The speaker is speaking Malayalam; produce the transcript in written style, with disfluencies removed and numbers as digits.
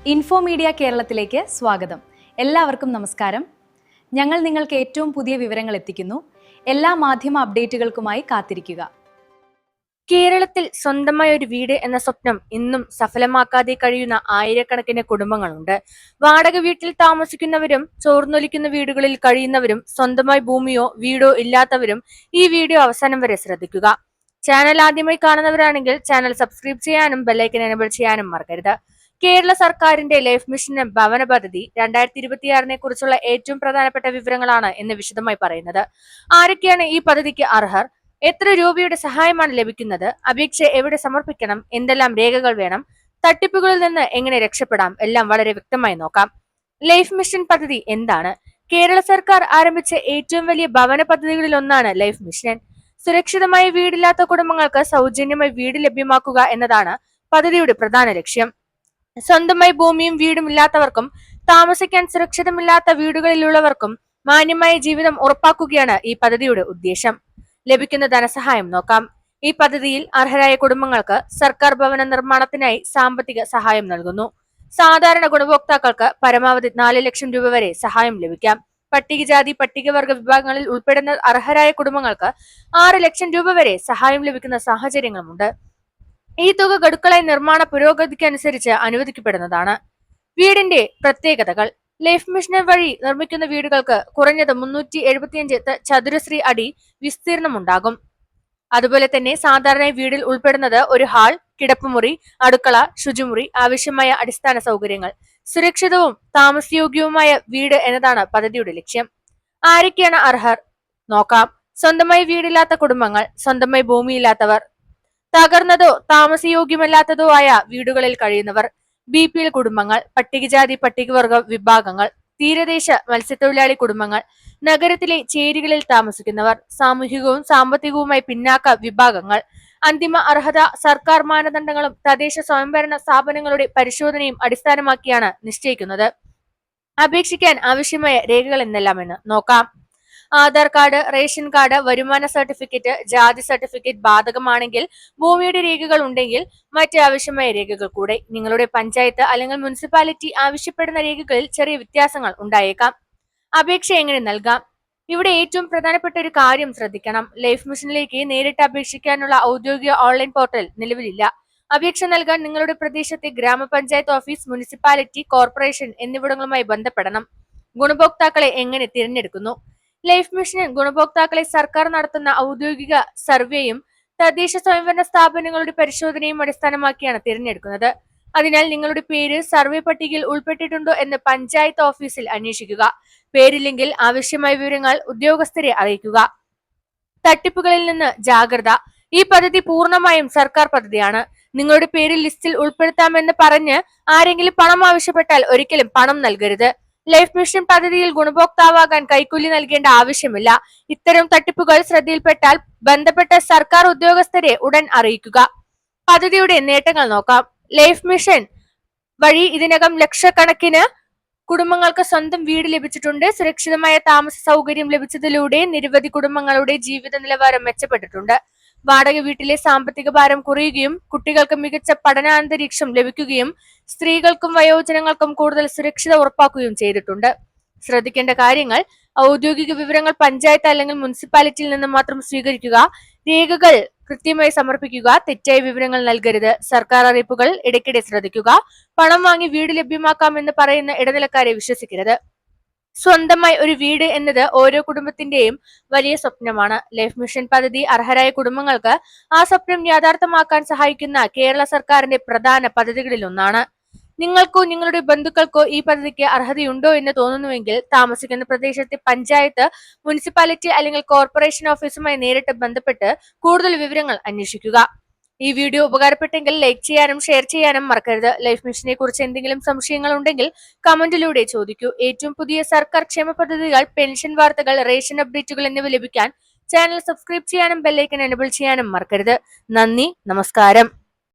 ഇൻഫോ മീഡിയ കേരളത്തിലേക്ക് സ്വാഗതം. എല്ലാവർക്കും നമസ്കാരം. ഞങ്ങൾ നിങ്ങൾക്ക് ഏറ്റവും പുതിയ വിവരങ്ങൾ എത്തിക്കുന്നു. എല്ലാ മാധ്യമ അപ്ഡേറ്റുകൾക്കുമായി കാത്തിരിക്കുക. കേരളത്തിൽ സ്വന്തമായ ഒരു വീട് എന്ന സ്വപ്നം ഇന്നും സഫലമാക്കാതെ കഴിയുന്ന ആയിരക്കണക്കിന് കുടുംബങ്ങളുണ്ട്. വാടക വീട്ടിൽ താമസിക്കുന്നവരും ചോർന്നൊലിക്കുന്ന വീടുകളിൽ കഴിയുന്നവരും സ്വന്തമായി ഭൂമിയോ വീടോ ഇല്ലാത്തവരും ഈ വീഡിയോ അവസാനം വരെ ശ്രദ്ധിക്കുക. ചാനൽ ആദ്യമായി കാണുന്നവരാണെങ്കിൽ ചാനൽ സബ്സ്ക്രൈബ് ചെയ്യാനും ബെല്ലൈക്കൻ എനേബിൾ ചെയ്യാനും മറക്കരുത്. കേരള സർക്കാരിന്റെ ലൈഫ് മിഷൻ ഭവന പദ്ധതി 2026 കുറിച്ചുള്ള ഏറ്റവും പ്രധാനപ്പെട്ട വിവരങ്ങളാണ് ഇന്ന് വിശദമായി പറയുന്നത്. ആരൊക്കെയാണ് ഈ പദ്ധതിക്ക് അർഹർ, എത്ര രൂപയുടെ സഹായമാണ് ലഭിക്കുന്നത്, അപേക്ഷ എവിടെ സമർപ്പിക്കണം, എന്തെല്ലാം രേഖകൾ വേണം, തട്ടിപ്പുകളിൽ നിന്ന് എങ്ങനെ രക്ഷപ്പെടാം, എല്ലാം വളരെ വ്യക്തമായി നോക്കാം. ലൈഫ് മിഷൻ പദ്ധതി എന്താണ്? കേരള സർക്കാർ ആരംഭിച്ച ഏറ്റവും വലിയ ഭവന പദ്ധതികളിൽ ഒന്നാണ് ലൈഫ് മിഷൻ. സുരക്ഷിതമായ വീടില്ലാത്ത കുടുംബങ്ങൾക്ക് സൗജന്യമായി വീട് ലഭ്യമാക്കുക എന്നതാണ് പദ്ധതിയുടെ പ്രധാന ലക്ഷ്യം. സ്വന്തമായി ഭൂമിയും വീടും ഇല്ലാത്തവർക്കും താമസിക്കാൻ സുരക്ഷിതമില്ലാത്ത വീടുകളിലുള്ളവർക്കും മാന്യമായ ജീവിതം ഉറപ്പാക്കുകയാണ് ഈ പദ്ധതിയുടെ ഉദ്ദേശം. ലഭിക്കുന്ന ധനസഹായം നോക്കാം. ഈ പദ്ധതിയിൽ അർഹരായ കുടുംബങ്ങൾക്ക് സർക്കാർ ഭവന നിർമ്മാണത്തിനായി സാമ്പത്തിക സഹായം നൽകുന്നു. സാധാരണ ഗുണഭോക്താക്കൾക്ക് പരമാവധി 4 ലക്ഷം രൂപ വരെ സഹായം ലഭിക്കാം. പട്ടികജാതി പട്ടികവർഗ വിഭാഗങ്ങളിൽ ഉൾപ്പെടുന്ന അർഹരായ കുടുംബങ്ങൾക്ക് 6 ലക്ഷം രൂപ വരെ സഹായം ലഭിക്കുന്ന സാഹചര്യങ്ങളുമുണ്ട്. ഈ തുക ഗഡുക്കളായി നിർമ്മാണ പുരോഗതിക്കനുസരിച്ച് അനുവദിക്കപ്പെടുന്നതാണ്. വീടിന്റെ പ്രത്യേകതകൾ. ലൈഫ് മിഷൻ വഴി നിർമ്മിക്കുന്ന വീടുകൾക്ക് കുറഞ്ഞത് 375 ചതുരശ്രീ അടി വിസ്തീർണമുണ്ടാകും. അതുപോലെ തന്നെ സാധാരണ വീടിൽ ഉൾപ്പെടുന്നത് ഒരു ഹാൾ, കിടപ്പുമുറി, അടുക്കള, ശുചിമുറി, ആവശ്യമായ അടിസ്ഥാന സൗകര്യങ്ങൾ. സുരക്ഷിതവും താമസയോഗ്യവുമായ വീട് എന്നതാണ് പദ്ധതിയുടെ ലക്ഷ്യം. ആരൊക്കെയാണ് അർഹർ നോക്കാം. സ്വന്തമായി വീടില്ലാത്ത കുടുംബങ്ങൾ, സ്വന്തമായി ഭൂമിയില്ലാത്തവർ, തകർന്നതോ താമസയോഗ്യമല്ലാത്തതോ ആയ വീടുകളിൽ കഴിയുന്നവർ, BPL കുടുംബങ്ങൾ, പട്ടികജാതി പട്ടികവർഗ വിഭാഗങ്ങൾ, തീരദേശ മത്സ്യത്തൊഴിലാളി കുടുംബങ്ങൾ, നഗരത്തിലെ ചേരികളിൽ താമസിക്കുന്നവർ, സാമൂഹികവും സാമ്പത്തികവുമായി പിന്നാക്ക വിഭാഗങ്ങൾ. അന്തിമ അർഹത സർക്കാർ മാനദണ്ഡങ്ങളും തദ്ദേശ സ്വയംഭരണ സ്ഥാപനങ്ങളുടെ പരിശോധനയും അടിസ്ഥാനമാക്കിയാണ് നിശ്ചയിക്കുന്നത്. അപേക്ഷിക്കാൻ ആവശ്യമായ രേഖകൾ എന്തെല്ലാമെന്ന് നോക്കാം. ആധാർ കാർഡ്, റേഷൻ കാർഡ്, വരുമാന സർട്ടിഫിക്കറ്റ്, ജാതി സർട്ടിഫിക്കറ്റ് ബാധകമാണെങ്കിൽ ഭൂമിയുടെ രേഖകൾ ഉണ്ടെങ്കിൽ മറ്റ് ആവശ്യമായ രേഖകൾ കൂടെ. നിങ്ങളുടെ പഞ്ചായത്ത് അല്ലെങ്കിൽ മുനിസിപ്പാലിറ്റി ആവശ്യപ്പെടുന്ന രേഖകളിൽ ചെറിയ വ്യത്യാസങ്ങൾ ഉണ്ടായേക്കാം. അപേക്ഷ എങ്ങനെ നൽകാം? ഇവിടെ ഏറ്റവും പ്രധാനപ്പെട്ട ഒരു കാര്യം ശ്രദ്ധിക്കണം. ലൈഫ് മിഷനിലേക്ക് നേരിട്ട് അപേക്ഷിക്കാനുള്ള ഔദ്യോഗിക ഓൺലൈൻ പോർട്ടൽ നിലവിലില്ല. അപേക്ഷ നൽകാൻ നിങ്ങളുടെ പ്രദേശത്തെ ഗ്രാമപഞ്ചായത്ത് ഓഫീസ്, മുനിസിപ്പാലിറ്റി, കോർപ്പറേഷൻ എന്നിവിടങ്ങളുമായി ബന്ധപ്പെടണം. ഗുണഭോക്താക്കളെ എങ്ങനെ തിരഞ്ഞെടുക്കുന്നു? ലൈഫ് മിഷന് ഗുണഭോക്താക്കളെ സർക്കാർ നടത്തുന്ന ഔദ്യോഗിക സർവേയും തദ്ദേശ സ്വയംഭരണ സ്ഥാപനങ്ങളുടെ പരിശോധനയും അടിസ്ഥാനമാക്കിയാണ് തിരഞ്ഞെടുക്കുന്നത്. അതിനാൽ നിങ്ങളുടെ പേര് സർവേ പട്ടികയിൽ ഉൾപ്പെട്ടിട്ടുണ്ടോ എന്ന് പഞ്ചായത്ത് ഓഫീസിൽ അന്വേഷിക്കുക. പേരില്ലെങ്കിൽ ആവശ്യമായ വിവരങ്ങൾ ഉദ്യോഗസ്ഥരെ അറിയിക്കുക. തട്ടിപ്പുകളിൽ നിന്ന് ജാഗ്രത. ഈ പദ്ധതി പൂർണ്ണമായും സർക്കാർ പദ്ധതിയാണ്. നിങ്ങളുടെ പേര് ലിസ്റ്റിൽ ഉൾപ്പെടുത്താമെന്ന് പറഞ്ഞ് ആരെങ്കിലും പണം ആവശ്യപ്പെട്ടാൽ ഒരിക്കലും പണം നൽകരുത്. ലൈഫ് മിഷൻ പദ്ധതിയിൽ ഗുണഭോക്താവാകാൻ കൈക്കൂലി നൽകേണ്ട ആവശ്യമില്ല. ഇത്തരം തട്ടിപ്പുകൾ ശ്രദ്ധയിൽപ്പെട്ടാൽ ബന്ധപ്പെട്ട സർക്കാർ ഉദ്യോഗസ്ഥരെ ഉടൻ അറിയിക്കുക. പദ്ധതിയുടെ നേട്ടങ്ങൾ നോക്കാം. ലൈഫ് മിഷൻ വഴി ഇതിനകം ലക്ഷക്കണക്കിന് കുടുംബങ്ങൾക്ക് സ്വന്തം വീട് ലഭിച്ചിട്ടുണ്ട്. സുരക്ഷിതമായ താമസ സൗകര്യം ലഭിച്ചതിലൂടെ നിരവധി കുടുംബങ്ങളുടെ ജീവിത നിലവാരം മെച്ചപ്പെട്ടിട്ടുണ്ട്. വാടക വീട്ടിലെ സാമ്പത്തിക ഭാരം കുറയുകയും കുട്ടികൾക്ക് മികച്ച പഠനാന്തരീക്ഷം ലഭിക്കുകയും സ്ത്രീകൾക്കും വയോജനങ്ങൾക്കും കൂടുതൽ സുരക്ഷിത ഉറപ്പാക്കുകയും ചെയ്തിട്ടുണ്ട്. ശ്രദ്ധിക്കേണ്ട കാര്യങ്ങൾ. ഔദ്യോഗിക വിവരങ്ങൾ പഞ്ചായത്ത് അല്ലെങ്കിൽ മുനിസിപ്പാലിറ്റിയിൽ നിന്ന് മാത്രം സ്വീകരിക്കുക. രേഖകൾ കൃത്യമായി സമർപ്പിക്കുക. തെറ്റായ വിവരങ്ങൾ നൽകരുത്. സർക്കാർ അറിയിപ്പുകൾ ഇടയ്ക്കിടെ ശ്രദ്ധിക്കുക. പണം വാങ്ങി വീട് ലഭ്യമാക്കാമെന്ന് പറയുന്ന ഇടനിലക്കാരെ വിശ്വസിക്കരുത്. സ്വന്തമായി ഒരു വീട് എന്നത് ഓരോ കുടുംബത്തിന്റെയും വലിയ സ്വപ്നമാണ്. ലൈഫ് മിഷൻ പദ്ധതി അർഹരായ കുടുംബങ്ങൾക്ക് ആ സ്വപ്നം യാഥാർത്ഥ്യമാക്കാൻ സഹായിക്കുന്ന കേരള സർക്കാരിന്റെ പ്രധാന പദ്ധതികളിൽ ഒന്നാണ്. നിങ്ങൾക്കോ നിങ്ങളുടെ ബന്ധുക്കൾക്കോ ഈ പദ്ധതിക്ക് അർഹതയുണ്ടോ എന്ന് തോന്നുന്നുവെങ്കിൽ താമസിക്കുന്ന പ്രദേശത്തെ പഞ്ചായത്ത്, മുനിസിപ്പാലിറ്റി അല്ലെങ്കിൽ കോർപ്പറേഷൻ ഓഫീസുമായി നേരിട്ട് ബന്ധപ്പെട്ട് കൂടുതൽ വിവരങ്ങൾ അന്വേഷിക്കുക. ഈ വീഡിയോ ഉപകാരപ്പെട്ടെങ്കിൽ ലൈക്ക് ചെയ്യാനും ഷെയർ ചെയ്യാനും മറക്കരുത്. ലൈഫ് മിഷനെ കുറിച്ച് എന്തെങ്കിലും സംശയങ്ങൾ ഉണ്ടെങ്കിൽ കമന്റിലൂടെ ചോദിക്കൂ. ഏറ്റവും പുതിയ സർക്കാർ ക്ഷേമ പദ്ധതികൾ, പെൻഷൻ വാർത്തകൾ, റേഷൻ അപ്ഡേറ്റുകൾ എന്നിവ ലഭിക്കാൻ ചാനൽ സബ്സ്ക്രൈബ് ചെയ്യാനും ബെല്ലൈക്കൻ എനേബിൾ ചെയ്യാനും മറക്കരുത്. നന്ദി, നമസ്കാരം.